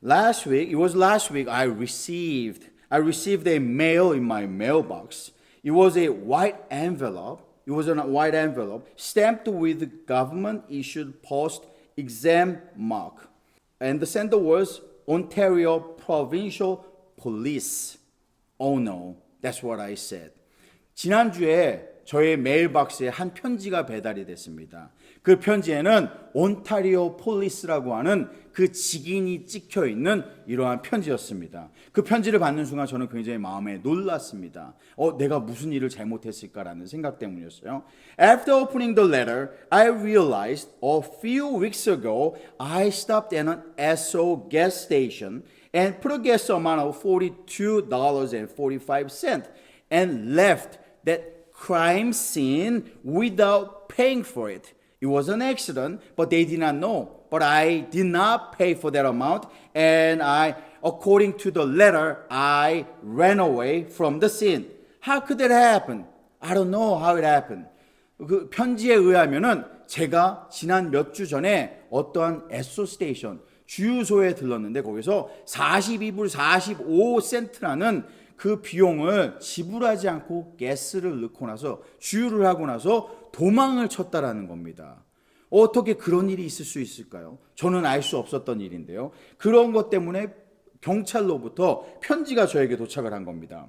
It was last week I received a mail in my mailbox. It was a white envelope. It was a white envelope stamped with government issued post exam mark. And the sender was Ontario Provincial Police. Oh no, that's what I said. 지난주에 저의 메일박스에 한 편지가 배달이 됐습니다. 그 편지에는 온타리오 폴리스라고 하는 그 직인이 찍혀 있는 이러한 편지였습니다. 그 편지를 받는 순간 저는 굉장히 마음에 놀랐습니다. 내가 무슨 일을 잘못했을까라는 생각 때문이었어요. After opening the letter, I realized a few weeks ago I stopped at an Esso gas station and put a gas amount of $42.45 and left that crime scene without paying for it. It was an accident, but they did not know. But I did not pay for that amount, and according to the letter, I ran away from the scene. How could that happen? I don't know how it happened. 그 편지에 의하면은 제가 지난 몇 주 전에 어떠한 에소 스테이션 주유소에 들렀는데 거기서 42불 45센트라는 그 비용을 지불하지 않고 가스를 넣고 나서 주유를 하고 나서 도망을 쳤다라는 겁니다. 어떻게 그런 일이 있을 수 있을까요? 저는 알 수 없었던 일인데요. 그런 것 때문에 경찰로부터 편지가 저에게 도착을 한 겁니다.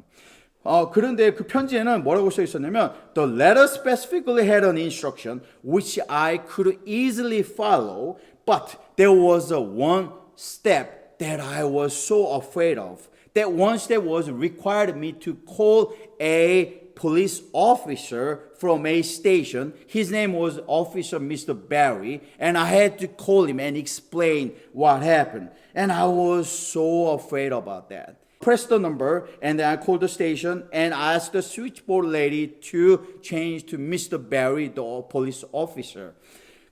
그런데 그 편지에는 뭐라고 써 있었냐면 The letter specifically had an instruction which I could easily follow, but there was one step that I was so afraid of. That one step was required me to call a police officer from a station. His name was Officer Mr. Barry, and I had to call him and explain what happened. And I was so afraid about that. Pressed the number, and then I called the station and asked the switchboard lady to change to Mr. Barry, the police officer.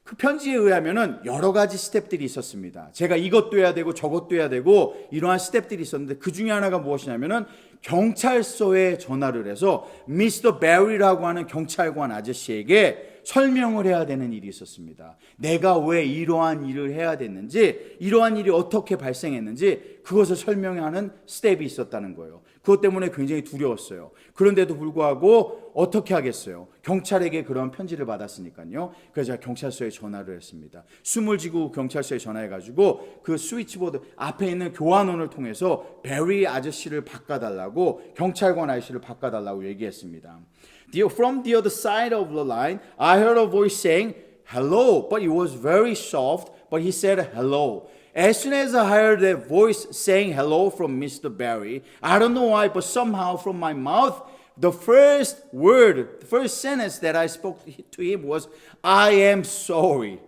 그 편지에 의하면은 여러 가지 스텝들이 있었습니다. 제가 이것도 해야 되고 저것도 해야 되고 이러한 스텝들이 있었는데 그 중에 하나가 무엇이냐면은 경찰서에 전화를 해서 미스터 베리라고 하는 경찰관 아저씨에게 설명을 해야 되는 일이 있었습니다. 내가 왜 이러한 일을 해야 됐는지, 이러한 일이 어떻게 발생했는지 그것을 설명하는 스텝이 있었다는 거예요. 그것 때문에 굉장히 두려웠어요. 그런데도 불구하고 어떻게 하겠어요? 경찰에게 그런 편지를 받았으니까요. 그래서 제가 경찰서에 전화를 했습니다. 숨을 지고 경찰서에 전화해가지고 그 스위치보드 앞에 있는 교환원을 통해서 베리 아저씨를 바꿔달라고, 경찰관 아저씨를 바꿔달라고 얘기했습니다. From the other side of the line, I heard a voice saying, hello, but it was very soft, but he said hello. As soon as I heard that voice saying hello from Mr. Barry, I don't know why, but somehow from my mouth, the first sentence that I spoke to him was, I am sorry.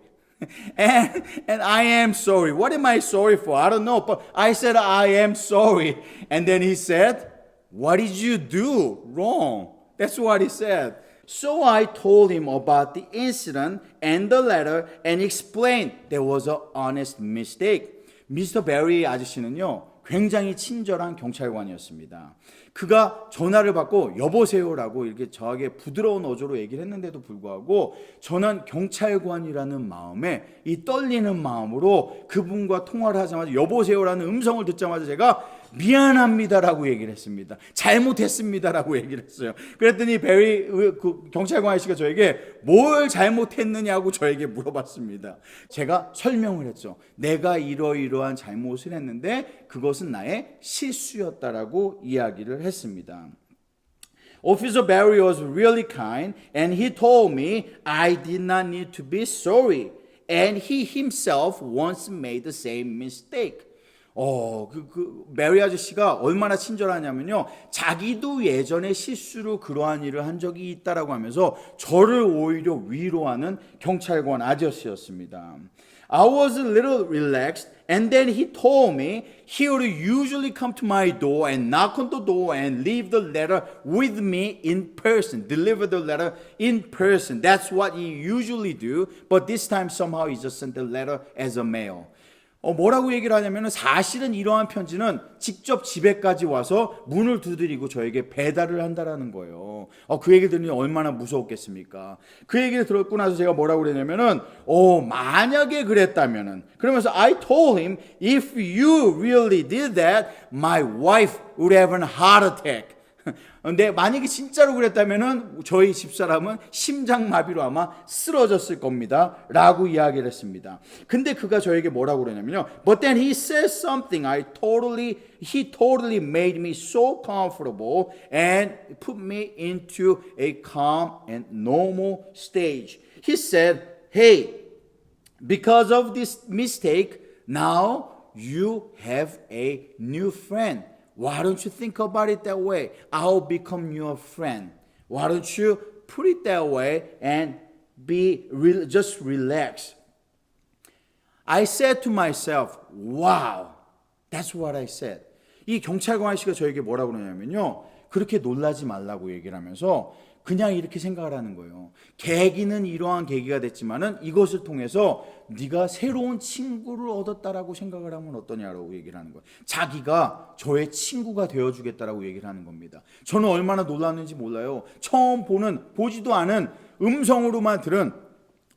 And I am sorry. What am I sorry for? I don't know, but I said, I am sorry. And then he said, what did you do wrong? That's what he said. So I told him about the incident and the letter and explained there was an honest mistake. 미스터 베리 아저씨는요, 굉장히 친절한 경찰관이었습니다. 그가 전화를 받고 여보세요라고 이렇게 저에게 부드러운 어조로 얘기를 했는데도 불구하고 저는 경찰관이라는 마음에, 이 떨리는 마음으로 그분과 통화를 하자마자 여보세요라는 음성을 듣자마자 제가 미안합니다라고 얘기를 했습니다. 잘못했습니다라고 얘기를 했어요. 그랬더니 베리 그 경찰관 아저씨가 저에게 뭘 잘못했느냐고 저에게 물어봤습니다. 제가 설명을 했죠. 내가 이러이러한 잘못을 했는데 그것은 나의 실수였다라고 이야기를 했습니다. Officer Barry was really kind and he told me I did not need to be sorry. And he himself once made the same mistake. 메리 아저씨가 얼마나 친절하냐면요, 자기도 예전에 실수로 그러한 일을 한 적이 있다라고 하면서 저를 오히려 위로하는 경찰관 아저씨였습니다. I was a little relaxed and then he told me he would usually come to my door and knock on the door and leave the letter with me in person, deliver the letter in person. That's what he usually do, but this time somehow he just sent the letter as a mail. 뭐라고 얘기를 하냐면은 사실은 이러한 편지는 직접 집에까지 와서 문을 두드리고 저에게 배달을 한다라는 거예요. 그 얘기를 들으니 얼마나 무서웠겠습니까? 그 얘기를 들었고 나서 제가 뭐라고 그랬냐면은 만약에 그랬다면은 그러면서 I told him if you really did that, my wife would have a heart attack. 근데 만약에 진짜로 그랬다면은 저희 집사람은 심장마비로 아마 쓰러졌을 겁니다 라고 이야기를 했습니다. 근데 그가 저에게 뭐라고 그러냐면요, But then he said something he totally made me so comfortable and put me into a calm and normal stage. He said, Hey, because of this mistake, now you have a new friend. Why don't you think about it that way? I'll become your friend. Why don't you put it that way and just relax? I said to myself, wow, that's what I said. 이 경찰관 아저씨가 저에게 뭐라고 그러냐면요, 그렇게 놀라지 말라고 얘기를 하면서 그냥 이렇게 생각을 하는 거예요. 계기는 이러한 계기가 됐지만은 이것을 통해서 네가 새로운 친구를 얻었다라고 생각을 하면 어떠냐라고 얘기를 하는 거예요. 자기가 저의 친구가 되어주겠다라고 얘기를 하는 겁니다. 저는 얼마나 놀랐는지 몰라요. 처음 보지도 않은 음성으로만 들은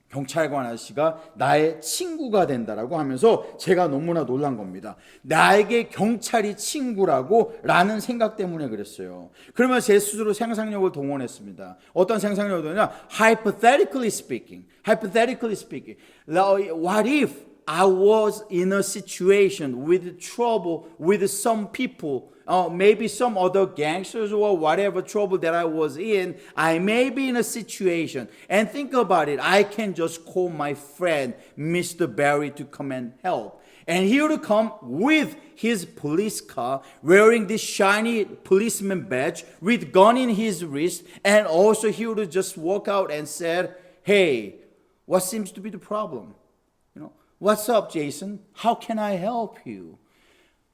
경찰관 아저씨가 나의 친구가 된다라고 하면서 제가 너무나 놀란 겁니다. 나에게 경찰이 친구라고 라는 생각 때문에 그랬어요. 그러면 제 스스로 상상력을 동원했습니다. 어떤 상상력을 동원했냐? Hypothetically speaking. What if I was in a situation with trouble with some people, maybe some other gangsters or whatever trouble that I was in, I may be in a situation. And think about it, I can just call my friend, Mr. Barry, to come and help. And he would come with his police car, wearing this shiny policeman badge, with gun in his wrist, and also he would just walk out and said, Hey, what seems to be the problem? What's up, Jason? How can I help you?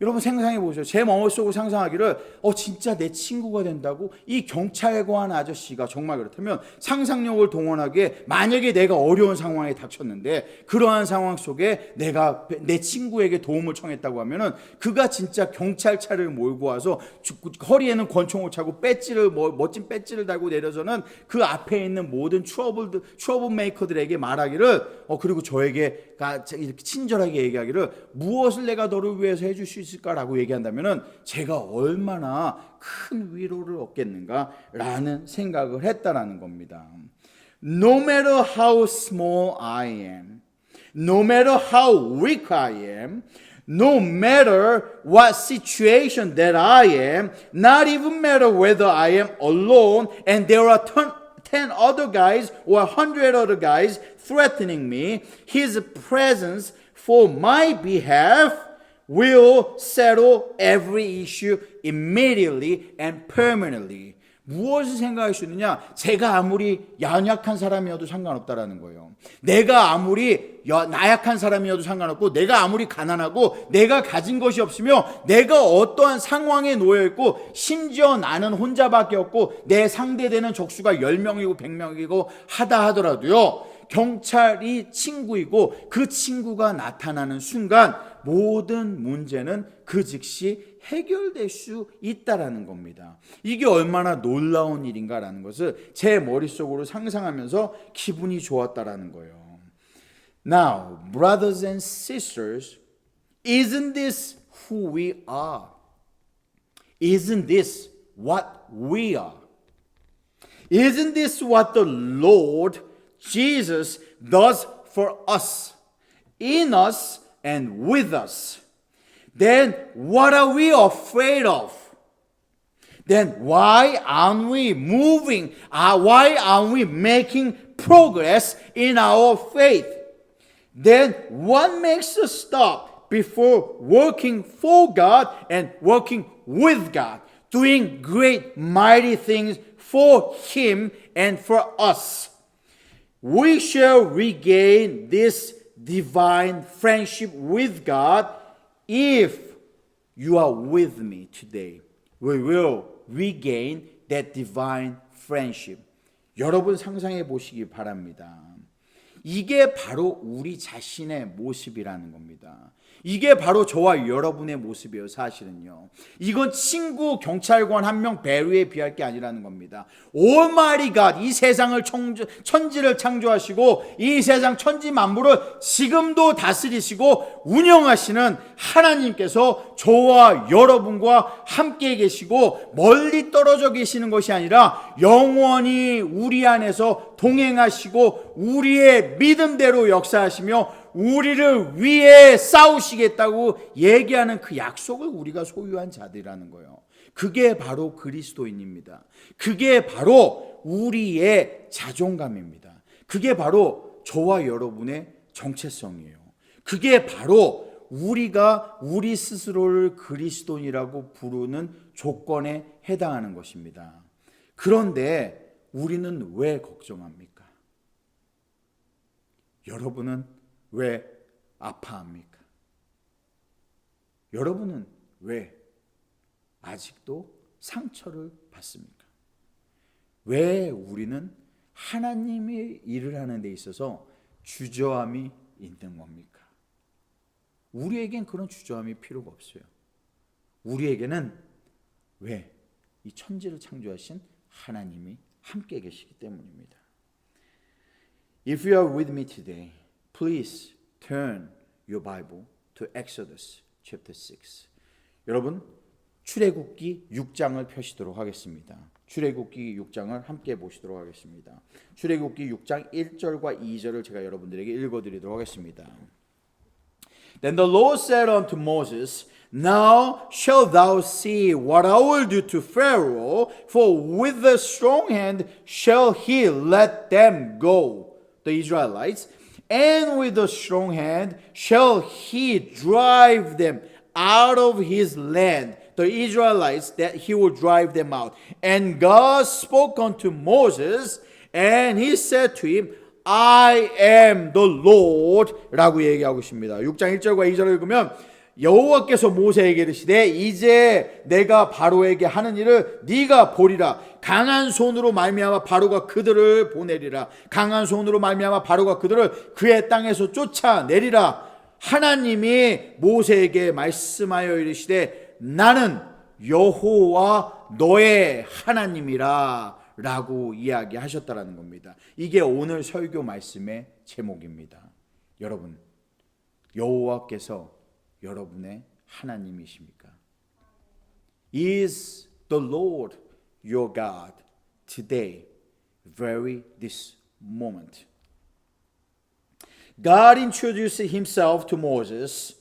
여러분 생각해 보세요. 제 머릿속으로 상상하기를 진짜 내 친구가 된다고? 이 경찰관 아저씨가 정말 그렇다면 상상력을 동원하기에 만약에 내가 어려운 상황에 닥쳤는데 그러한 상황 속에 내가 내 친구에게 도움을 청했다고 하면은 그가 진짜 경찰차를 몰고 와서 허리에는 권총을 차고 멋진 배지를 달고 내려서는 그 앞에 있는 모든 트러블 메이커들에게 말하기를 그리고 저에게 이렇게 친절하게 얘기하기를 무엇을 내가 너를 위해서 해줄 수 있을까라고 얘기한다면은 제가 얼마나 큰 위로를 얻겠는가라는 생각을 했다라는 겁니다. No matter how small I am, no matter how weak I am, no matter what situation that I am, not even matter whether I am alone and there are 10 other guys or 100 other guys threatening me, his presence for my behalf will settle every issue immediately and permanently. 무엇을 생각할 수 있느냐? 제가 아무리 연약한 사람이어도 상관없다라는 거예요. 내가 아무리 나약한 사람이어도 상관없고, 내가 아무리 가난하고 내가 가진 것이 없으며 내가 어떠한 상황에 놓여 있고, 심지어 나는 혼자밖에 없고 내 상대되는 적수가 10명이고 100명이고 하다 하더라도요, 경찰이 친구이고 그 친구가 나타나는 순간 모든 문제는 그 즉시 해결될 수 있다라는 겁니다. 이게 얼마나 놀라운 일인가라는 것을 제 머릿속으로 상상하면서 기분이 좋았다라는 거예요. Now, brothers and sisters, isn't this who we are? Isn't this what we are? Isn't this what the Lord Jesus does for us, in us, and with us? Then what are we afraid of? Then why aren't we moving? Why aren't we making progress in our faith? Then what makes us stop before working for God and working with God, doing great mighty things for Him and for us? We shall regain this divine friendship with God if you are with me today. We will regain that divine friendship. 여러분 상상해 보시기 바랍니다. 이게 바로 우리 자신의 모습이라는 겁니다. 이게 바로 저와 여러분의 모습이에요. 사실은요. 이건 친구 경찰관 한 명 배려에 비할 게 아니라는 겁니다. Almighty God, 이 세상을 천지를 창조하시고 이 세상 천지 만물을 지금도 다스리시고 운영하시는 하나님께서 저와 여러분과 함께 계시고 멀리 떨어져 계시는 것이 아니라 영원히 우리 안에서 동행하시고 우리의 믿음대로 역사하시며 우리를 위해 싸우시겠다고 얘기하는 그 약속을 우리가 소유한 자들이라는 거예요. 그게 바로 그리스도인입니다. 그게 바로 우리의 자존감입니다. 그게 바로 저와 여러분의 정체성이에요. 그게 바로 우리가 우리 스스로를 그리스도인이라고 부르는 조건에 해당하는 것입니다. 그런데 우리는 왜 걱정합니까? 여러분은 왜 아파합니까? 여러분은 왜 아직도 상처를 받습니까? 왜 우리는 하나님의 일을 하는 데 있어서 주저함이 있는 겁니까? 우리에겐 그런 주저함이 필요가 없어요. 우리에게는 왜? 이 천지를 창조하신 하나님이 함께 계시기 때문입니다. If you are with me today, please turn your Bible to Exodus chapter 6. 여러분, 출애굽기 6장을 펴시도록 하겠습니다. 출애굽기 6장을 함께 보시도록 하겠습니다. 출애굽기 6장 1절과 2절을 제가 여러분들에게 읽어드리도록 하겠습니다. Then the Lord said unto Moses, Now shalt thou see what I will do to Pharaoh, for with a strong hand shall he let them go, the Israelites, and with a strong hand shall he drive them out of his land, the Israelites, that he will drive them out. And God spoke unto Moses, and he said to him, I am the Lord 라고 얘기하고 있습니다. 6장 1절과 2절을 읽으면 여호와께서 모세에게 이르시되 이제 내가 바로에게 하는 일을 네가 보리라. 강한 손으로 말미암아 바로가 그들을 보내리라. 강한 손으로 말미암아 바로가 그들을 그의 땅에서 쫓아내리라. 하나님이 모세에게 말씀하여 이르시되 나는 여호와 너의 하나님이라 라고 이야기하셨다라는 겁니다. 이게 오늘 설교 말씀의 제목입니다. 여러분, 여호와께서 여러분의 하나님이십니까? Is the Lord your God today, very this moment? God introduced himself to Moses.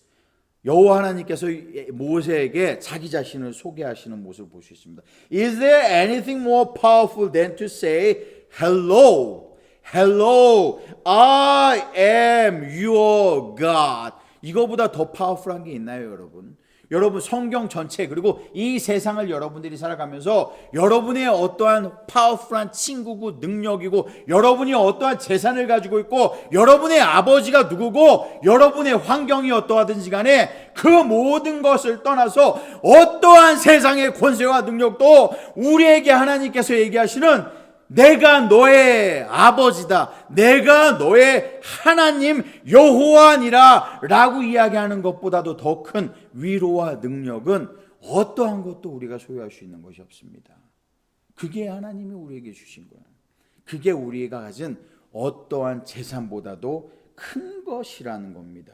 여호와 하나님께서 모세에게 자기 자신을 소개하시는 모습을 볼 수 있습니다. Is there anything more powerful than to say, Hello, hello, I am your God. 이거보다 더 파워풀한 게 있나요, 여러분? 여러분 성경 전체 그리고 이 세상을 여러분들이 살아가면서 여러분의 어떠한 파워풀한 친구고 능력이고 여러분이 어떠한 재산을 가지고 있고 여러분의 아버지가 누구고 여러분의 환경이 어떠하든지 간에 그 모든 것을 떠나서 어떠한 세상의 권세와 능력도 우리에게 하나님께서 얘기하시는 내가 너의 아버지다. 내가 너의 하나님 여호와니라 라고 이야기하는 것보다도 더 큰 위로와 능력은 어떠한 것도 우리가 소유할 수 있는 것이 없습니다. 그게 하나님이 우리에게 주신 거예요. 그게 우리가 가진 어떠한 재산보다도 큰 것이라는 겁니다.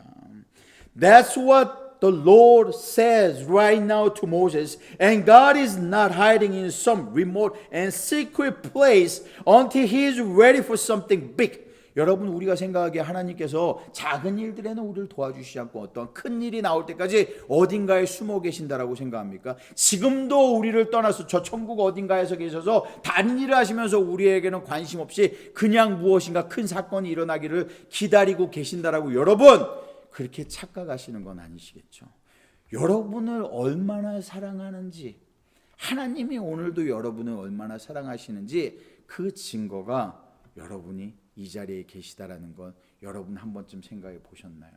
That's what the Lord says right now to Moses, and God is not hiding in some remote and secret place until He is ready for something big. 여러분 우리가 생각하기에 하나님께서 작은 일들에는 우리를 도와주시지 않고 어떤 큰 일이 나올 때까지 어딘가에 숨어 계신다라고 생각합니까? 지금도 우리를 떠나서 저 천국 어딘가에서 계셔서 다른 일을 하시면서 우리에게는 관심 없이 그냥 무엇인가 큰 사건이 일어나기를 기다리고 계신다라고 여러분 그렇게 착각하시는 건 아니시겠죠? 여러분을 얼마나 사랑하는지 하나님이 오늘도 여러분을 얼마나 사랑하시는지 그 증거가 여러분이 이 자리에 계시다라는 건 여러분 한 번쯤 생각해 보셨나요?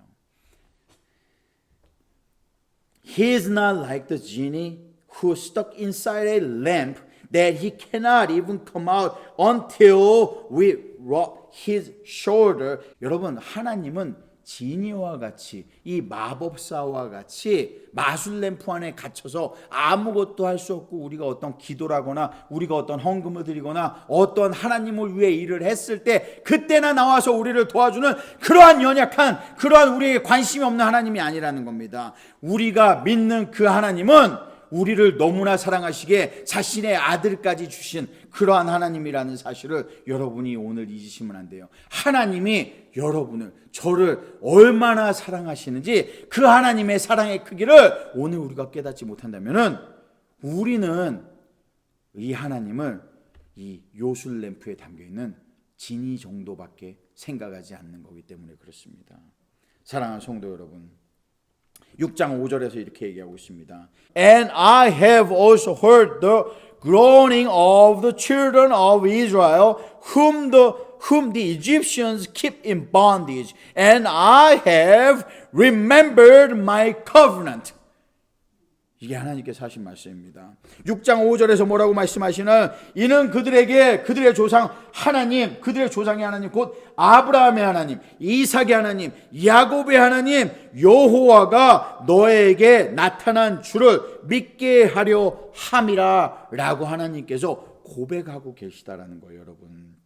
He is not like the genie who stuck inside a lamp that he cannot even come out until we rub his shoulder. 여러분, 하나님은 지니와 같이 이 마법사와 같이 마술램프 안에 갇혀서 아무것도 할 수 없고 우리가 어떤 기도라거나 우리가 어떤 헌금을 드리거나 어떤 하나님을 위해 일을 했을 때 그때나 나와서 우리를 도와주는 그러한 연약한 그러한 우리에게 관심이 없는 하나님이 아니라는 겁니다. 우리가 믿는 그 하나님은 우리를 너무나 사랑하시기에 자신의 아들까지 주신 그러한 하나님이라는 사실을 여러분이 오늘 잊으시면 안 돼요. 하나님이 여러분을, 저를 얼마나 사랑하시는지 그 하나님의 사랑의 크기를 오늘 우리가 깨닫지 못한다면 우리는 이 하나님을 이 요술램프에 담겨있는 지니 정도밖에 생각하지 않는 거기 때문에 그렇습니다. 사랑하는 성도 여러분, 6장 5절에서 이렇게 얘기하고 있습니다. And I have also heard the groaning of the children of Israel, whom the Egyptians keep in bondage, and I have remembered my covenant. 이게 하나님께서 하신 말씀입니다. 6장 5절에서 뭐라고 말씀하시는, 이는 그들에게 그들의 조상 하나님, 그들의 조상의 하나님 곧 아브라함의 하나님, 이삭의 하나님, 야곱의 하나님 여호와가 너에게 나타난 주를 믿게 하려 함이라 라고 하나님께서 고백하고 계시다라는 거예요, 여러분.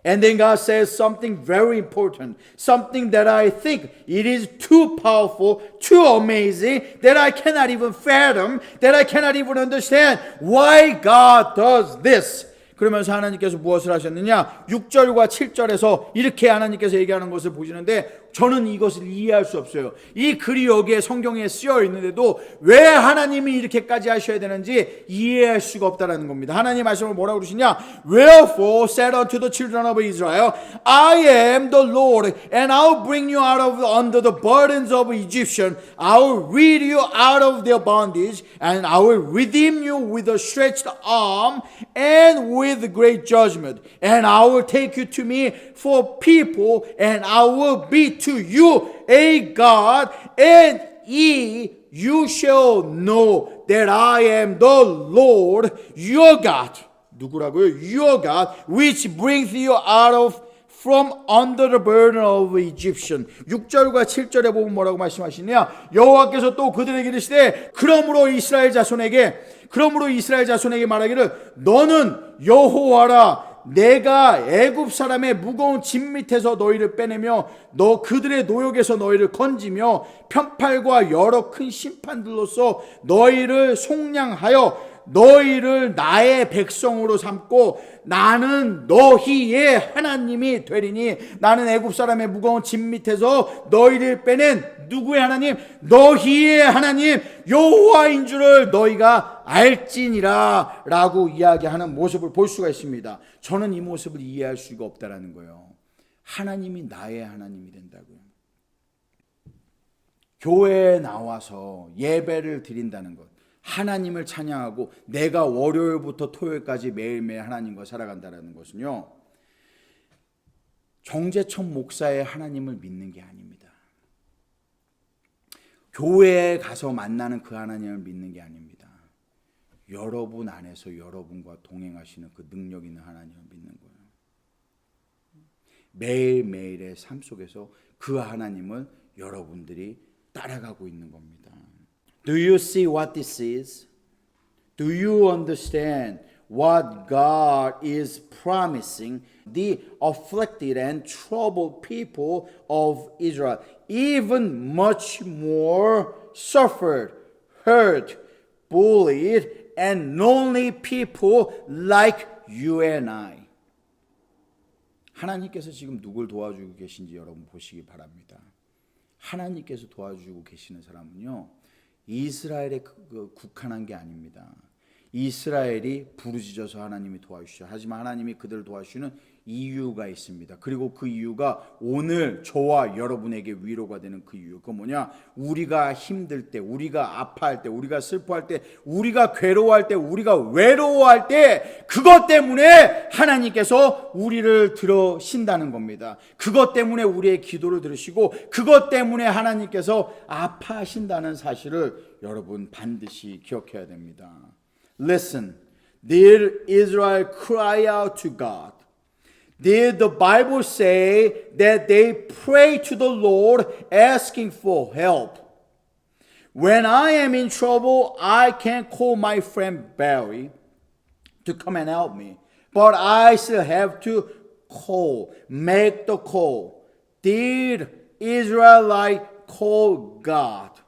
And then God says something very important, something that I think it is too powerful, too amazing, that I cannot even fathom, that I cannot even understand why God does this. 그러면서 하나님께서 무엇을 하셨느냐? 6절과 7절에서 이렇게 하나님께서 얘기하는 것을 보시는데 저는 이것을 이해할 수 없어요. 이 글이 여기에 성경에 쓰여 있는데도 왜 하나님이 이렇게까지 하셔야 되는지 이해할 수가 없다는 겁니다. 하나님 말씀을 뭐라고 그러시냐? Wherefore said unto the children of Israel, I am the Lord, and I'll bring you out of under the burdens of Egyptian. I will rid you out of their bondage, and I will redeem you with a stretched arm and with great judgment. And I will take you to me for people, and I will be to you a God, and you shall know that I am the Lord your God. 누구라고요? Your God, which brings you out of from under the burden of Egyptian. 6절과 7절에 보면 뭐라고 말씀하시냐? 여호와께서 또 그들에게 이르시되 그러므로 이스라엘 자손에게 말하기를 너는 여호와라. 내가 애굽 사람의 무거운 짐 밑에서 너희를 빼내며 너 그들의 노역에서 너희를 건지며 편팔과 여러 큰 심판들로서 너희를 속량하여 너희를 나의 백성으로 삼고 나는 너희의 하나님이 되리니 나는 애굽 사람의 무거운 짐 밑에서 너희를 빼낸 누구의 하나님? 너희의 하나님 여호와인 줄을 너희가 알지니라 라고 이야기하는 모습을 볼 수가 있습니다. 저는 이 모습을 이해할 수가 없다라는 거예요. 하나님이 나의 하나님이 된다고요. 교회에 나와서 예배를 드린다는 것, 하나님을 찬양하고 내가 월요일부터 토요일까지 매일매일 하나님과 살아간다는 것은요, 정재천 목사의 하나님을 믿는 게 아닙니다. 교회에 가서 만나는 그 하나님을 믿는 게 아닙니다. 여러분 안에서 여러분과 동행하시는 그 능력 있는 하나님을 믿는 거예요. 매일매일의 삶 속에서 그 하나님을 여러분들이 따라가고 있는 겁니다. Do you see what this is? Do you understand what God is promising the afflicted and troubled people of Israel? Even much more suffered, hurt, bullied, and lonely people like you and I. 하나님께서 지금 누굴 도와주고 계신지 여러분 보시기 바랍니다. 하나님께서 도와주고 계시는 사람은요, 이스라엘에 국한한 게 아닙니다. 이스라엘이 부르짖어서 하나님이 도와주시죠. 하지만 하나님이 그들을 도와주시는 이유가 있습니다. 그리고 그 이유가 오늘 저와 여러분에게 위로가 되는 그 이유. 그건 뭐냐? 우리가 힘들 때, 우리가 아파할 때, 우리가 슬퍼할 때, 우리가 괴로워할 때, 우리가 외로워할 때 그것 때문에 하나님께서 우리를 들으신다는 겁니다. 그것 때문에 우리의 기도를 들으시고 그것 때문에 하나님께서 아파하신다는 사실을 여러분 반드시 기억해야 됩니다. Listen, did Israel cry out to God? Did the Bible say that they pray to the Lord asking for help? When I am in trouble, I can call my friend Barry to come and help me. But I still have to make the call. Did Israelite call God?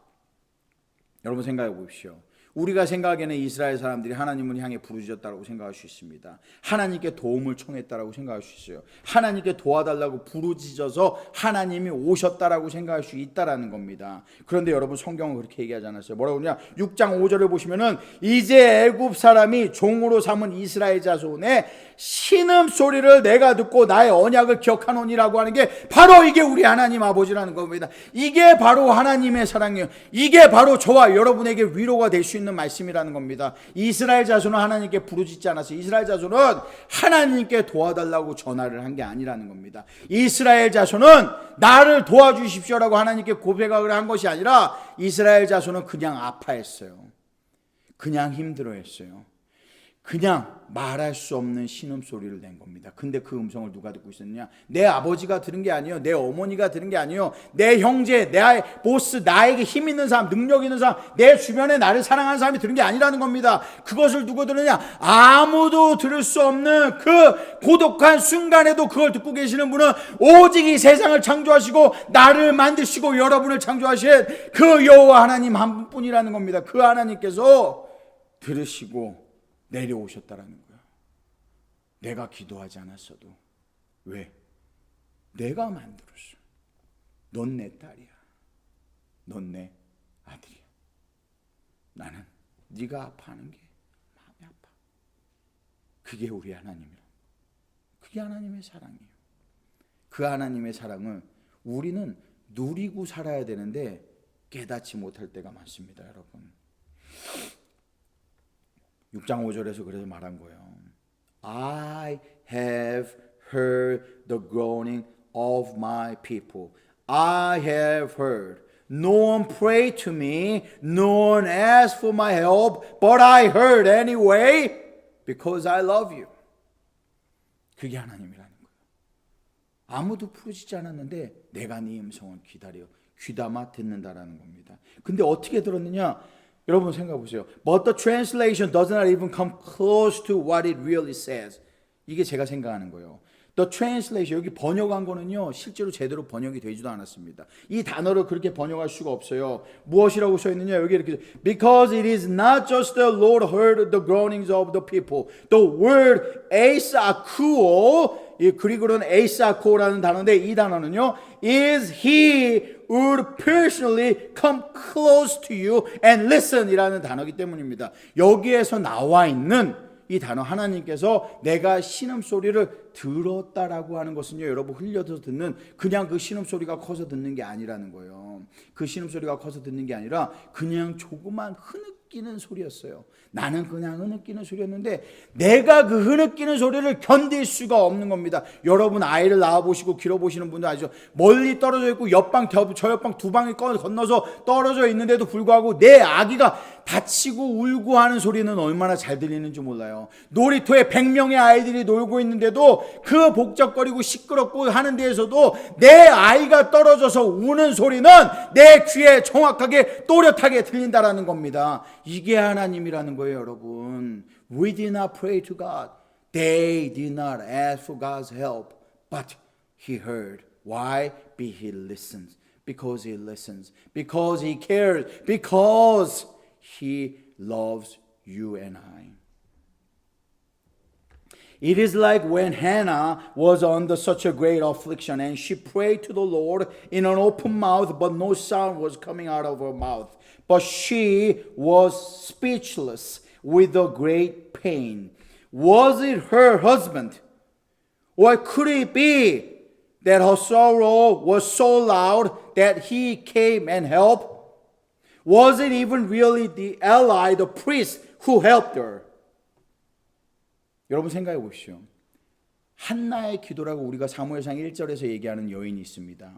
여러분 생각해 보십시오. 우리가 생각하기에는 이스라엘 사람들이 하나님을 향해 부르짖었다고 생각할 수 있습니다. 하나님께 도움을 청했다라고 생각할 수 있어요. 하나님께 도와달라고 부르짖어서 하나님이 오셨다라고 생각할 수 있다라는 겁니다. 그런데 여러분 성경은 그렇게 얘기하지 않았어요. 뭐라고 그러냐? 6장 5절을 보시면은 이제 애굽 사람이 종으로 삼은 이스라엘 자손의 신음소리를 내가 듣고 나의 언약을 기억하노니라고 하는 게 바로 이게 우리 하나님 아버지라는 겁니다. 이게 바로 하나님의 사랑이에요. 이게 바로 저와 여러분에게 위로가 될 수 있는 말씀이라는 겁니다. 이스라엘 자손은 하나님께 부르짖지 않았어요. 이스라엘 자손은 하나님께 도와달라고 전화를 한 게 아니라는 겁니다. 이스라엘 자손은 나를 도와주십시오라고 하나님께 고백을 한 것이 아니라 이스라엘 자손은 그냥 아파했어요. 그냥 힘들어했어요. 그냥 말할 수 없는 신음소리를 낸 겁니다. 근데 그 음성을 누가 듣고 있었느냐? 내 아버지가 들은 게 아니에요. 내 어머니가 들은 게 아니에요. 내 형제, 내 보스, 나에게 힘 있는 사람, 능력 있는 사람, 내 주변에 나를 사랑하는 사람이 들은 게 아니라는 겁니다. 그것을 누가 들으냐? 아무도 들을 수 없는 그 고독한 순간에도 그걸 듣고 계시는 분은 오직 이 세상을 창조하시고 나를 만드시고 여러분을 창조하신 그 여호와 하나님 한 분뿐이라는 겁니다. 그 하나님께서 들으시고 내려오셨다라는 거야. 내가 기도하지 않았어도. 왜? 내가 만들었어. 넌 내 딸이야. 넌 내 아들이야. 나는 네가 아파하는 게 마음이 아파. 그게 우리 하나님이라. 그게 하나님의 사랑이에요. 그 하나님의 사랑을 우리는 누리고 살아야 되는데 깨닫지 못할 때가 많습니다, 여러분. 6장 5절에서 그래서 말한 거예요. I have heard the groaning of my people. I have heard. No one prayed to me. No one asked for my help. But I heard anyway because I love you. 그게 하나님이라는 거예요. 아무도 부르짖지 않았는데 내가 네 음성을 기다려 귀담아 듣는다라는 겁니다. 근데 어떻게 들었느냐? 여러분 생각해 보세요. But the translation does not even come close to what it really says. 이게 제가 생각하는 거예요. The translation, 여기 번역한 거는요, 실제로 제대로 번역이 되지도 않았습니다. 이 단어를 그렇게 번역할 수가 없어요. 무엇이라고 써 있느냐? 여기 이렇게 Because it is not just the Lord heard the groanings of the people. The word 에이사쿠오, 이 그리고는 에이사코라는 단어인데 이 단어는요, is he would personally come close to you and listen 이라는 단어이기 때문입니다. 여기에서 나와 있는 이 단어 하나님께서 내가 신음소리를 들었다라고 하는 것은요, 여러분 흘려서 듣는 그냥 그 신음소리가 커서 듣는 게 아니라는 거예요. 그 신음소리가 커서 듣는 게 아니라 그냥 조그만 흐느끼는 소리였어요. 나는 그냥 흐느끼는 소리였는데 내가 그 흐느끼는 소리를 견딜 수가 없는 겁니다. 여러분 아이를 낳아보시고 길어보시는 분들 아시죠? 멀리 떨어져 있고 옆방 저 옆방 두 방을 건너서 떨어져 있는데도 불구하고 내 아기가 다치고 울고 하는 소리는 얼마나 잘 들리는지 몰라요. 놀이터에 100명의 아이들이 놀고 있는데도 그 복잡거리고 시끄럽고 하는 데에서도 내 아이가 떨어져서 우는 소리는 내 귀에 정확하게 또렷하게 들린다라는 겁니다. 이게 하나님이라는 거예요, 여러분. We did not pray to God. They did not ask for God's help. But He heard. Why? Because He listens. Because He listens. Because He cares. Because He loves you and I. It is like when Hannah was under such a great affliction and she prayed to the Lord in an open mouth, but no sound was coming out of her mouth. But she was speechless with a great pain. Was it her husband? Or could it be that her sorrow was so loud that he came and helped? Was it even really the Eli, the priest, who helped her? 여러분 생각해 보십시오. 한나의 기도라고 우리가 사무엘상 1절에서 얘기하는 여인이 있습니다.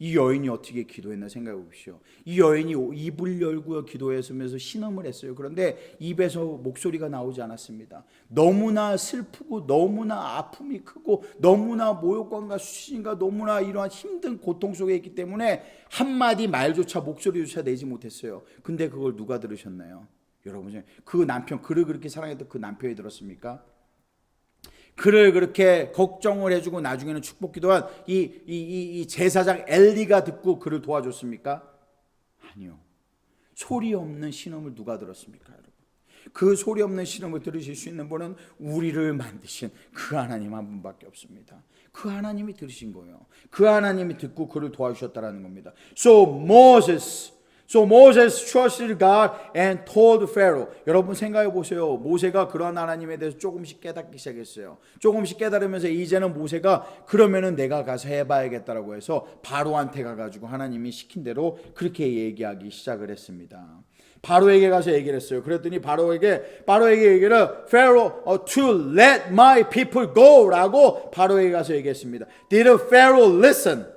이 여인이 어떻게 기도했나 생각해 보십시오. 이 여인이 입을 열고 기도했으면서 신음을 했어요. 그런데 입에서 목소리가 나오지 않았습니다. 너무나 슬프고 너무나 아픔이 크고 너무나 모욕감과 수신과 너무나 이러한 힘든 고통 속에 있기 때문에 한마디 말조차 목소리조차 내지 못했어요. 근데 그걸 누가 들으셨나요? 여러분, 그 남편, 그를 그렇게 사랑했던 그 남편이 들었습니까? 그를 그렇게 걱정을 해주고 나중에는 축복기도한 이 제사장 엘리가 듣고 그를 도와줬습니까? 아니요. 소리 없는 신음을 누가 들었습니까, 여러분? 그 소리 없는 신음을 들으실 수 있는 분은 우리를 만드신 그 하나님 한 분밖에 없습니다. 그 하나님이 들으신 거예요. 그 하나님이 듣고 그를 도와주셨다는 겁니다. So Moses trusted God and told Pharaoh. 여러분 생각해 보세요. 모세가 그러한 하나님에 대해서 조금씩 깨닫기 시작했어요. 조금씩 깨달으면서 이제는 모세가 그러면은 내가 가서 해봐야겠다라고 해서 바로한테 가가지고 하나님이 시킨 대로 그렇게 얘기하기 시작을 했습니다. 바로에게 가서 얘기를 했어요. 그랬더니 바로에게 얘기를 Pharaoh to let my people go라고 바로에게 가서 얘기했습니다. Did Pharaoh listen?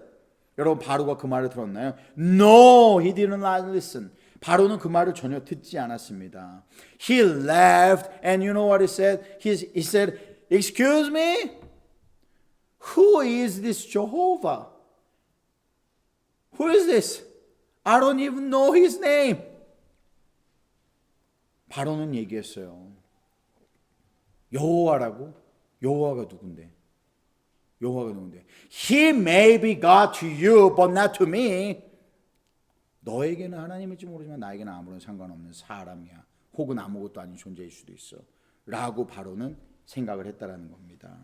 여러분 바로가 그 말을 들었나요? No, he did not listen. 바로는 그 말을 전혀 듣지 않았습니다. He laughed and you know what he said? He said, "Excuse me? Who is this Jehovah? Who is this? I don't even know his name." 바로는 얘기했어요. 여호와라고? 여호와가 누군데? He may be God to you, but not to me. 너에게는 하나님일지 모르지만 나에게는 아무런 상관없는 사람이야. 혹은 아무것도 아닌 존재일 수도 있어. 라고 바로는 생각을 했다라는 겁니다.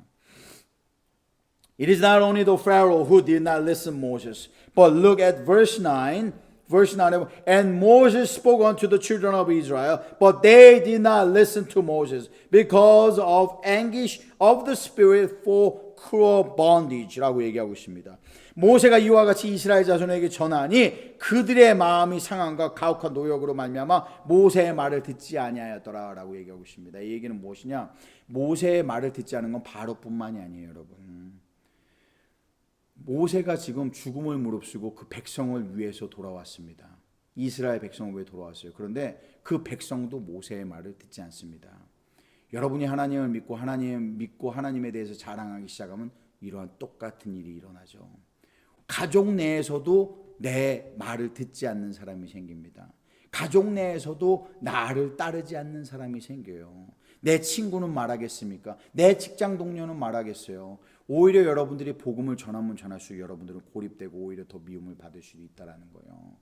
It is not only the Pharaoh who did not listen to Moses, but look at verse 9. Verse 9, and Moses spoke unto the children of Israel, but they did not listen to Moses because of anguish of the spirit for cruel bondage라고 얘기하고 있습니다. 모세가 이와 같이 이스라엘 자손에게 전하니 그들의 마음이 상함과 가혹한 노역으로 말미암아 모세의 말을 듣지 아니하였더라라고 얘기하고 있습니다. 이 얘기는 무엇이냐? 모세의 말을 듣지 않은 건 바로뿐만이 아니에요, 여러분. 모세가 지금 죽음을 무릅쓰고 그 백성을 위해서 돌아왔습니다. 이스라엘 백성을 위해 돌아왔어요. 그런데 그 백성도 모세의 말을 듣지 않습니다. 여러분이 하나님을 믿고 하나님에 대해서 자랑하기 시작하면 이러한 똑같은 일이 일어나죠. 가족 내에서도 내 말을 듣지 않는 사람이 생깁니다. 가족 내에서도 나를 따르지 않는 사람이 생겨요. 내 친구는 말하겠습니까? 내 직장 동료는 말하겠어요. 오히려 여러분들이 복음을 전하면 전할수록 여러분들은 고립되고 오히려 더 미움을 받을 수도 있다는 거예요.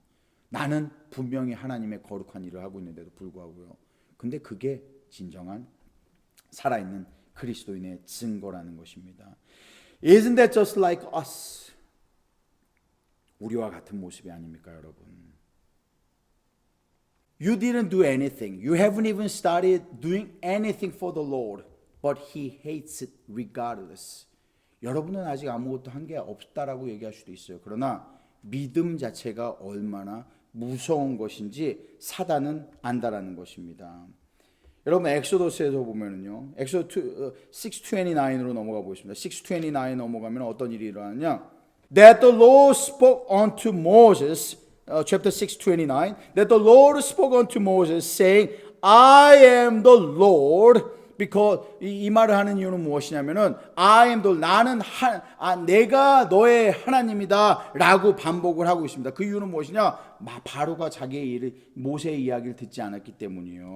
나는 분명히 하나님의 거룩한 일을 하고 있는데도 불구하고요. 근데 그게 진정한 살아있는 그리스도인의 증거라는 것입니다. Isn't that just like us? 우리와 같은 모습이 아닙니까, 여러분? You didn't do anything. You haven't even started doing anything for the Lord, but He hates it regardless. 여러분은 아직 아무것도 한 게 없다라고 얘기할 수도 있어요. 그러나 믿음 자체가 얼마나 무서운 것인지 사단은 안다라는 것입니다. 여러분 엑소더스에서 보면은요. 엑소더 6:29로 넘어가 보겠습니다. 6:29 넘어가면 어떤 일이 일어나냐? That the Lord spoke unto Moses, chapter 6:29. That the Lord spoke unto Moses, saying, I am the Lord. Because 이 말을 하는 이유는 무엇이냐면은 I am the 나는 내가 너의 하나님이다라고 반복을 하고 있습니다. 그 이유는 무엇이냐? 바로가 자기의 일을 모세의 이야기를 듣지 않았기 때문이요.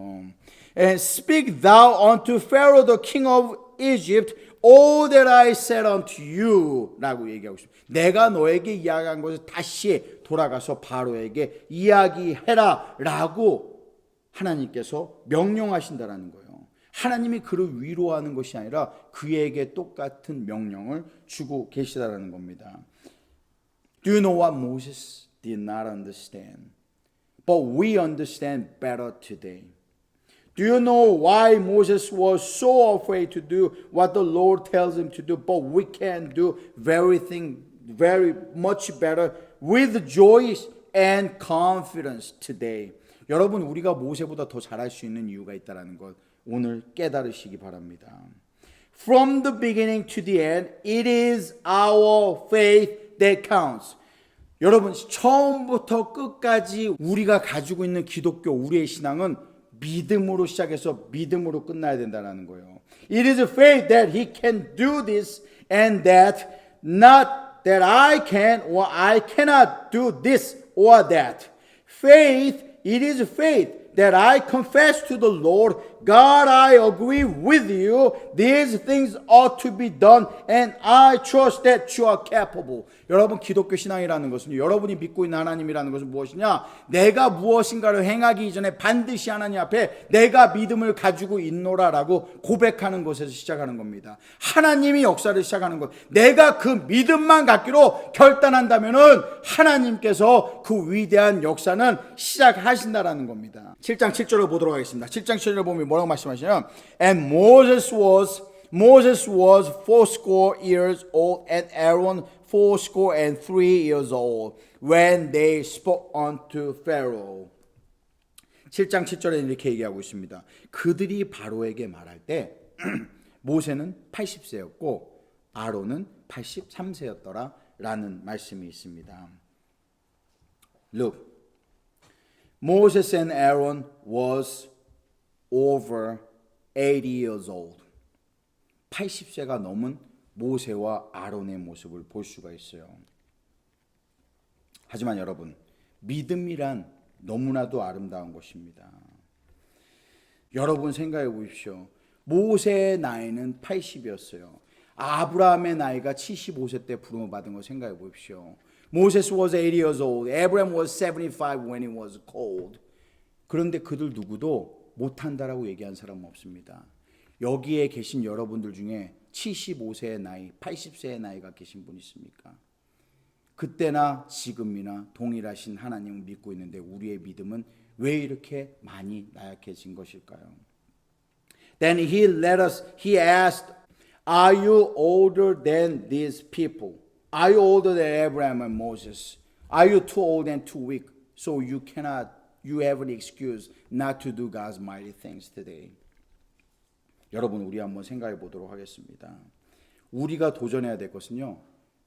And speak thou unto Pharaoh the king of Egypt all that I said unto you라고 얘기하고 있습니다. 내가 너에게 이야기한 것을 다시 돌아가서 바로에게 이야기해라라고 하나님께서 명령하신다라는 거예요. 하나님이 그를 위로하는 것이 아니라 그에게 똑같은 명령을 주고 계시다라는 겁니다. Do you know what Moses did not understand? But we understand better today. Do you know why Moses was so afraid to do what the Lord tells him to do, but we can do everything very much better with joy and confidence today. 여러분 우리가 모세보다 더 잘할 수 있는 이유가 있다는 것 오늘 깨달으시기 바랍니다. From the beginning to the end, it is our faith that counts. 여러분 처음부터 끝까지 우리가 가지고 있는 기독교 우리의 신앙은 믿음으로 시작해서 믿음으로 끝나야 된다는 거예요. It is faith that he can do this and that not that I can or I cannot do this or that. Faith, it is faith that I confess to the Lord, God, I agree with you. These things ought to be done, and I trust that you are capable. 여러분 기독교 신앙이라는 것은 여러분이 믿고 있는 하나님이라는 것은 무엇이냐? 내가 무엇인가를 행하기 이전에 반드시 하나님 앞에 내가 믿음을 가지고 있노라라고 고백하는 것에서 시작하는 겁니다. 하나님이 역사를 시작하는 것. 내가 그 믿음만 갖기로 결단한다면은 하나님께서 그 위대한 역사는 시작하신다라는 겁니다. 7장 7절을 보도록 하겠습니다. 7장 7절을 보면 뭐라고 말씀하시냐면 And Moses was fourscore years old and Aaron fourscore and 3 years old when they spoke unto Pharaoh. 7장 7절에 이렇게 얘기하고 있습니다. 그들이 바로에게 말할 때 모세는 80세였고 아론은 83세였더라 라는 말씀이 있습니다. Look, Moses and Aaron was over 80 years old. 80세가 넘은 모세와 아론의 모습을 볼 수가 있어요. 하지만 여러분, 믿음이란 너무나도 아름다운 것입니다. 여러분 생각해 보십시오. 모세의 나이는 80이었어요. 아브라함의 나이가 75세 때 부름을 받은 거 생각해 보십시오. Moses was 80 years old. Abraham was 75 when he was called. 그런데 그들 누구도 못한다라고 얘기한 사람은 없습니다. 여기에 계신 여러분들 중에 75세의 나이, 80세의 나이가 계신 분 있습니까? 그때나 지금이나 동일하신 하나님을 믿고 있는데 우리의 믿음은 왜 이렇게 많이 나약해진 것일까요? Then he asked, Are you older than these people? Are you older than Abraham and Moses? Are you too old and too weak so you have an excuse not to do God's mighty things today? 여러분 우리 한번 생각해 보도록 하겠습니다. 우리가 도전해야 될 것은요.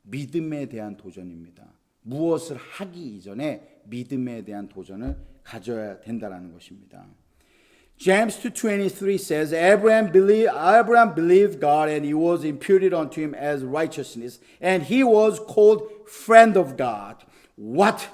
믿음에 대한 도전입니다. 무엇을 하기 이전에 믿음에 대한 도전을 가져야 된다는 것입니다. James 2:23 says, Abraham believed God and it was imputed unto him as righteousness and he was called friend of God. What?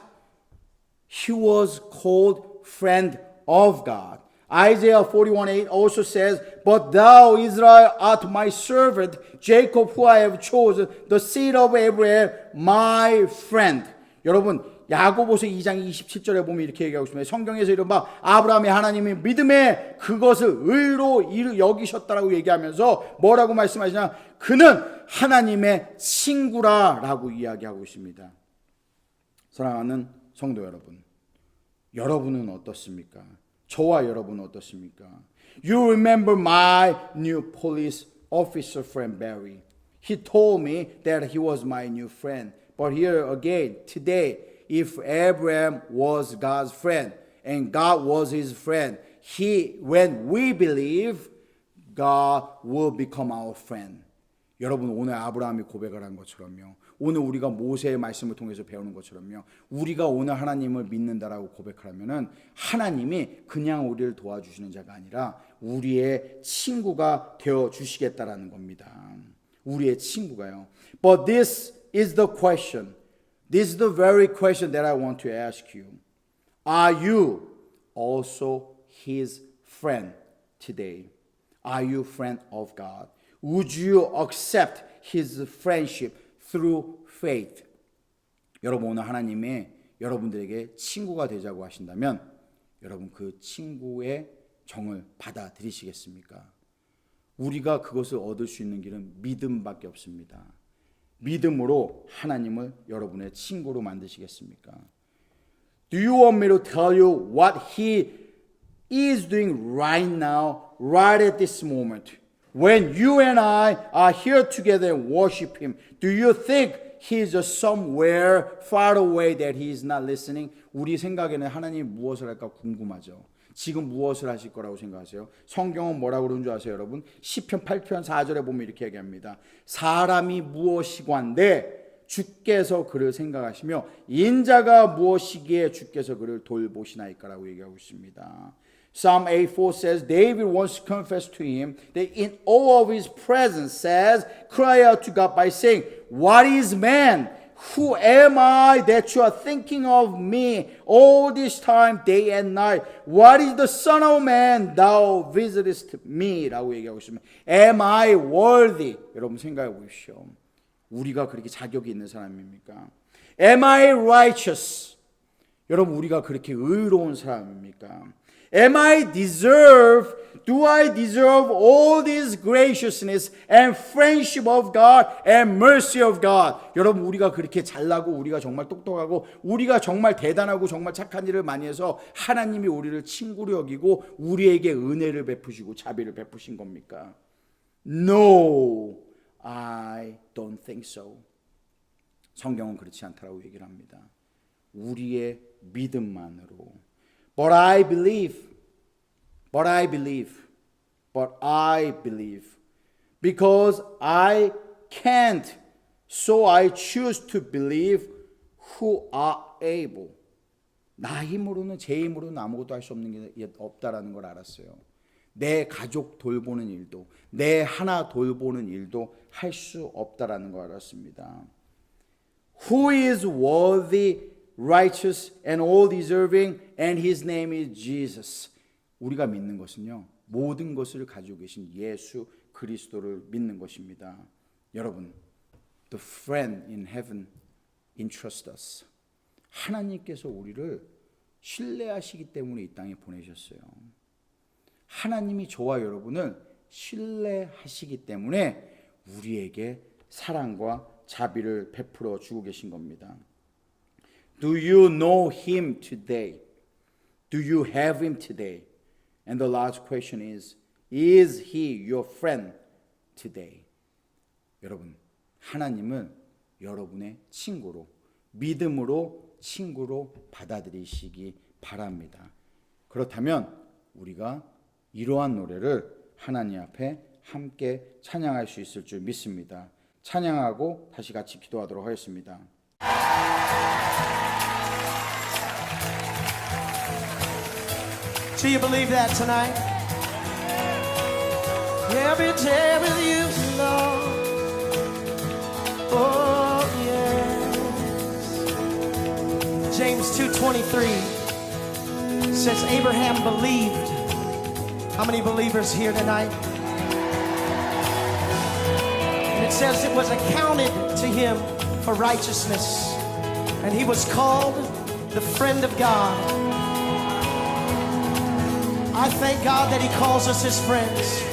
He was called friend of God. Isaiah 41:8 also says, But thou, Israel, art my servant, Jacob, who I have chosen, the seed of Abraham, my friend. 여러분, 야고보서 2장 27절에 보면 이렇게 얘기하고 있습니다. 성경에서 이른바 아브라함의 하나님이 믿음에 그것을 의로 여기셨다라고 얘기하면서 뭐라고 말씀하시냐? 그는 하나님의 친구라라고 이야기하고 있습니다. 사랑하는 성도 여러분, 여러분은 어떻습니까? 저와 여러분은 어떻습니까? You remember my new police officer friend Barry. He told me that he was my new friend. But here again, today, if Abraham was God's friend and God was his friend, when we believe, God will become our friend. 여러분 오늘 아브라함이 고백을 한 것처럼요. 오늘 우리가 모세의 말씀을 통해서 배우는 것처럼요. 우리가 오늘 하나님을 믿는다라고 고백하면은 하나님이 그냥 우리를 도와주시는 자가 아니라 우리의 친구가 되어 주시겠다라는 겁니다. 우리의 친구가요. But this is the question. This is the very question that I want to ask you. Are you also his friend today? Are you a friend of God? Would you accept his friendship through faith? 여러분 오늘 하나님이 여러분들에게 친구가 되자고 하신다면 여러분 그 친구의 정을 받아들이시겠습니까? 우리가 그것을 얻을 수 있는 길은 믿음밖에 없습니다. 믿음으로 하나님을 여러분의 친구로 만드시겠습니까? Do you want me to tell you what he is doing right now, right at this moment? When you and I are here together and worship him, do you think he is somewhere far away that he is not listening? 우리 생각에는 하나님이 무엇을 할까 궁금하죠. 지금 무엇을 하실 거라고 생각하세요? 성경은 뭐라고 그러는 줄 아세요, 여러분? 시편 8편 4절에 보면 이렇게 얘기합니다. 사람이 무엇이관데 주께서 그를 생각하시며 인자가 무엇이기에 주께서 그를 돌보시나이까라고 얘기하고 있습니다. Psalm 8:4 says, David wants to confess to him that in all of his presence says, cry out to God by saying, What is man? Who am I that you are thinking of me all this time, day and night? What is the son of man thou visitest me? 라고 얘기하고 있습니다. Am I worthy? 여러분 생각해 보십시오. 우리가 그렇게 자격이 있는 사람입니까? Am I righteous? 여러분 우리가 그렇게 의로운 사람입니까? Am I deserve? Do I deserve all this graciousness and friendship of God and mercy of God? 여러분 우리가 그렇게 잘나고 우리가 정말 똑똑하고 우리가 정말 대단하고 정말 착한 일을 많이 해서 하나님이 우리를 친구로 여기고 우리에게 은혜를 베푸시고 자비를 베푸신 겁니까? No, I don't think so. 성경은 그렇지 않다라고 얘기를 합니다. 우리의 믿음만으로 But I believe. Because I can't, so I choose to believe who are able. 나 힘으로는 제 힘으로는 아무것도 할 수 없는 게 없다라는 걸 알았어요. 내 가족 돌보는 일도 내 하나 돌보는 일도 할 수 없다라는 걸 알았습니다. Who is worthy, righteous and all deserving, and his name is Jesus. 우리가 믿는 것은요, 모든 것을 가지고 계신 예수 그리스도를 믿는 것입니다. 여러분, the friend in heaven entrust us. 하나님께서 우리를 신뢰하시기 때문에 이 땅에 보내셨어요. 하나님이 저와 여러분을 신뢰하시기 때문에 우리에게 사랑과 자비를 베풀어 주고 계신 겁니다. Do you know him today? Do you have him today? And the last question is he your friend today? 여러분, 하나님은 여러분의 친구로, 믿음으로 친구로 받아들이시기 바랍니다. 그렇다면 우리가 이러한 노래를 하나님 앞에 함께 찬양할 수 있을 줄 믿습니다. 찬양하고 다시 같이 기도하도록 하겠습니다. Do you believe that tonight? Every day with you, Lord. Oh, yes. James 2:23 says Abraham believed. How many believers here tonight? And it says it was accounted to him for righteousness. And he was called the friend of God. I thank God that he calls us his friends.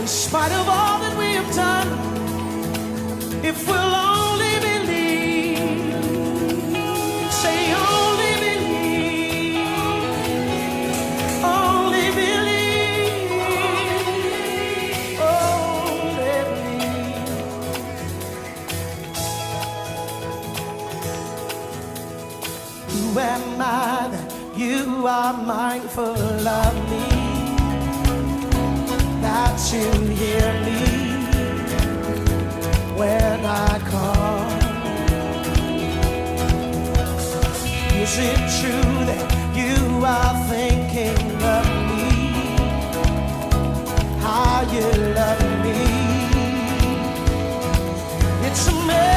In spite of all that we have done, if we'll only believe, say only believe, only believe, only believe. Who am I that you are mindful of me, that you hear me when I call? Is it true that you are thinking of me, how you love me? It's amazing.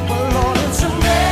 Well, Lord, it's amazing.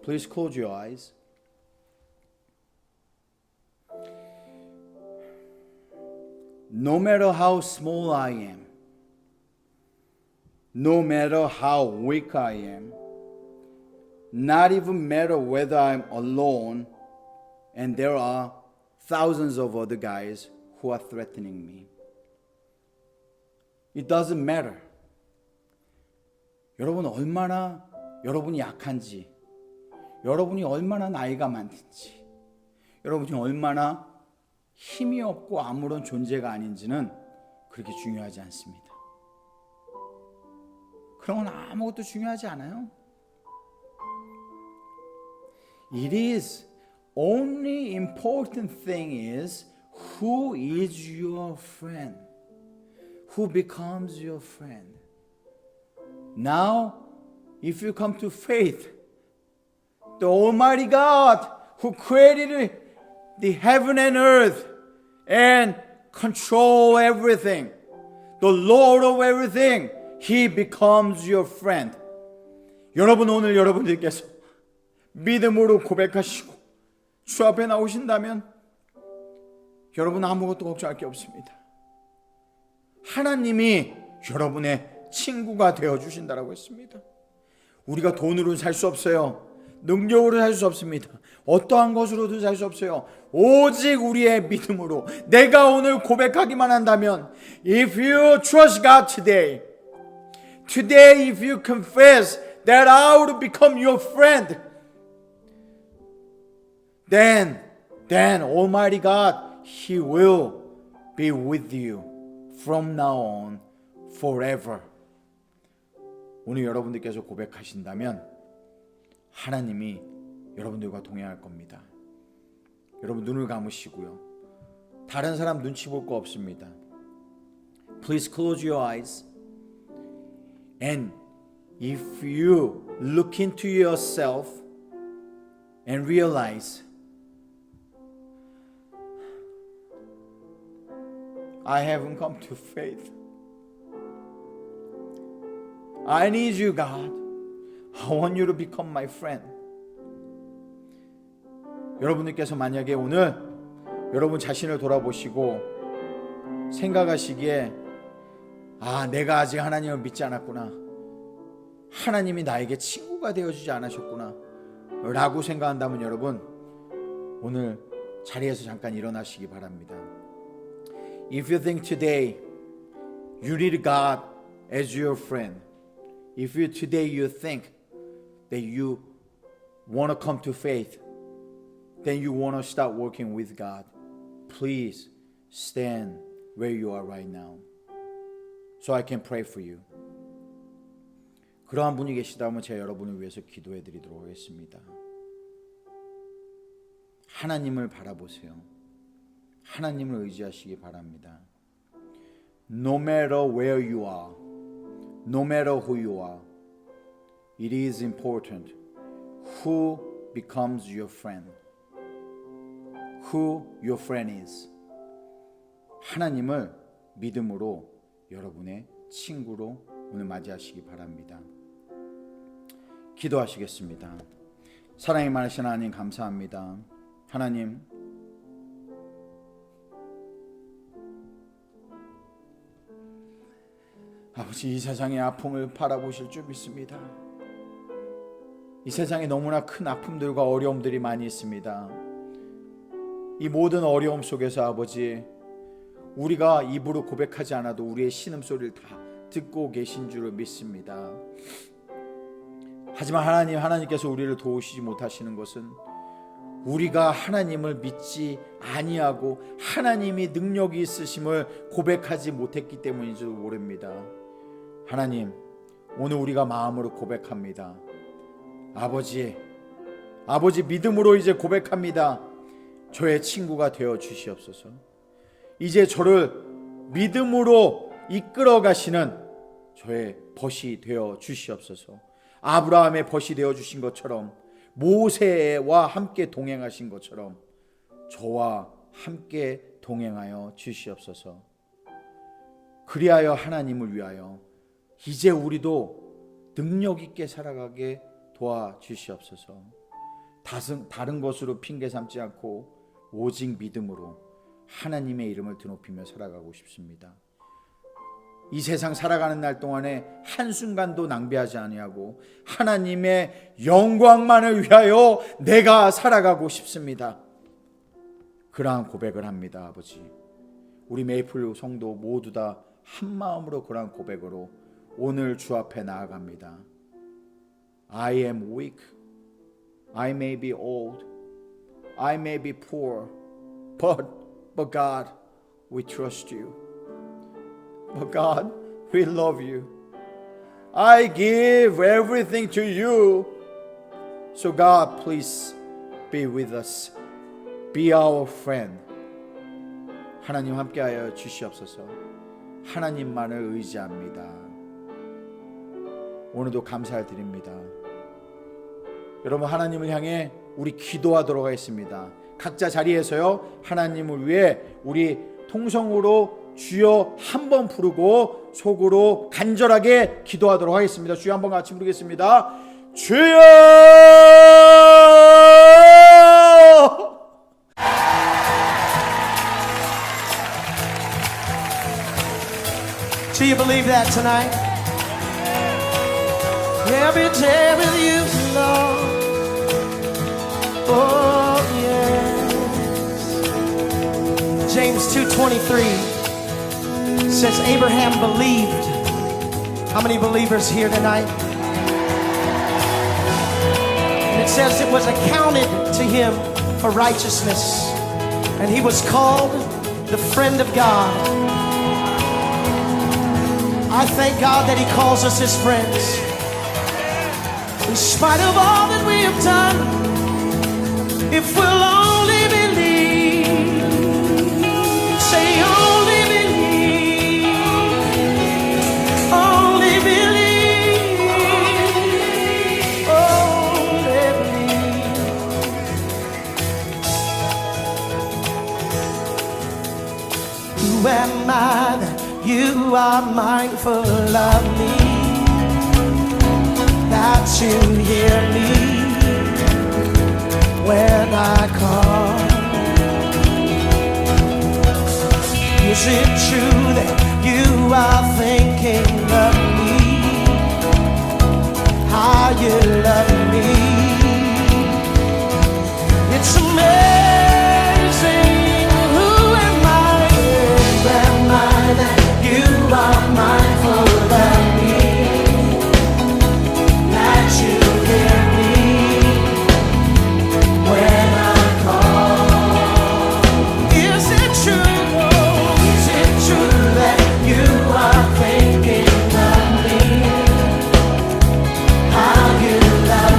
Please close your eyes. No matter how small I am, no matter how weak I am, not even matter whether I'm alone and there are thousands of other guys who are threatening me. It doesn't matter. 여러분 얼마나 여러분이 약한지, 여러분이 얼마나 나이가 많든지, 여러분이 얼마나 힘이 없고 아무런 존재가 아닌지는 그렇게 중요하지 않습니다. 그런 건 아무것도 중요하지 않아요. It is only important thing is who is your friend, who becomes your friend. Now, if you come to faith, the Almighty God who created the heaven and earth and control everything, the Lord of everything, He becomes your friend. 여러분 오늘 여러분들께서 믿음으로 고백하시고 주 앞에 나오신다면 여러분 아무것도 걱정할 게 없습니다. 하나님이 여러분의 친구가 되어주신다라고 했습니다. 우리가 돈으로는 살 수 없어요. 능력으로 살 수 없습니다. 어떠한 것으로도 살 수 없어요. 오직 우리의 믿음으로 내가 오늘 고백하기만 한다면 If you trust God today if you confess that I would become your friend, then Almighty God, He will be with you from now on forever. 오늘 여러분들께서 고백하신다면 하나님이 여러분들과 동행할 겁니다. 여러분 눈을 감으시고요. 다른 사람 눈치 볼 거 없습니다. Please close your eyes. And if you look into yourself and realize I haven't come to faith. I need you, God. I want you to become my friend. 여러분들께서 만약에 오늘 여러분 자신을 돌아보시고 생각하시기에 내가 아직 하나님을 믿지 않았구나. 하나님이 나에게 친구가 되어주지 않으셨구나 라고 생각한다면 여러분 오늘 자리에서 잠깐 일어나시기 바랍니다. If you think today you need God as your friend, if you today you think that you want to come to faith, then you want to start working with God, please stand where you are right now so I can pray for you. 그러한 분이 계시다면 제가 여러분을 위해서 기도해 드리도록 하겠습니다. 하나님을 바라보세요. 하나님을 의지하시기 바랍니다. No matter where you are, no matter who you are, it is important who becomes your friend, who your friend is. 하나님을 믿음으로 여러분의 친구로 오늘 맞이하시기 바랍니다. 기도하시겠습니다. 사랑이 많으신 하나님 감사합니다. 하나님 아버지 이 세상의 아픔을 바라보실 줄 믿습니다. 이 세상에 너무나 큰 아픔들과 어려움들이 많이 있습니다. 이 모든 어려움 속에서 아버지 우리가 입으로 고백하지 않아도 우리의 신음소리를 다 듣고 계신 줄을 믿습니다. 하지만 하나님께서 우리를 도우시지 못하시는 것은 우리가 하나님을 믿지 아니하고 하나님이 능력이 있으심을 고백하지 못했기 때문인 줄 모릅니다. 하나님 오늘 우리가 마음으로 고백합니다. 아버지 믿음으로 이제 고백합니다. 저의 친구가 되어 주시옵소서. 이제 저를 믿음으로 이끌어 가시는 저의 벗이 되어 주시옵소서. 아브라함의 벗이 되어 주신 것처럼 모세와 함께 동행하신 것처럼 저와 함께 동행하여 주시옵소서. 그리하여 하나님을 위하여 이제 우리도 능력 있게 살아가게 도와주시옵소서. 다른 것으로 핑계 삼지 않고 오직 믿음으로 하나님의 이름을 드높이며 살아가고 싶습니다. 이 세상 살아가는 날 동안에 한순간도 낭비하지 아니하고 하나님의 영광만을 위하여 내가 살아가고 싶습니다. 그러한 고백을 합니다. 아버지, 우리 메이플 성도 모두 다 한마음으로 그러한 고백으로 오늘 주 앞에 나아갑니다. I am weak. I may be old. I may be poor. But God, we trust you. But God, we love you. I give everything to you. So God, please be with us. Be our friend. 하나님 함께하여 주시옵소서. 하나님만을 의지합니다. 오늘도 감사를 드립니다. 여러분, 하나님을 향해 우리 기도하도록 하겠습니다. 각자 자리에서요, 하나님을 위해 우리 통성으로 주여 한번 부르고 속으로 간절하게 기도하도록 하겠습니다. 주여 한번 같이 부르겠습니다. 주여! Do you believe that tonight? Every day with you, Lord. Oh, yes. James 2:23 says Abraham believed. How many believers here tonight? And it says it was accounted to him for righteousness, and he was called the friend of God. I thank God that he calls us his friends. In spite of all that we have done, if we'll only believe, say only believe, only believe, only believe. Who am I that you are mindful of me, that you hear me when I call? Is it true that you are thinking of me, how you love me? It's amazing. Who am I? Who am I that you are mindful of me, that you hear me when I call? Is it true? Is it true that you are thinking of me, how you love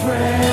friend.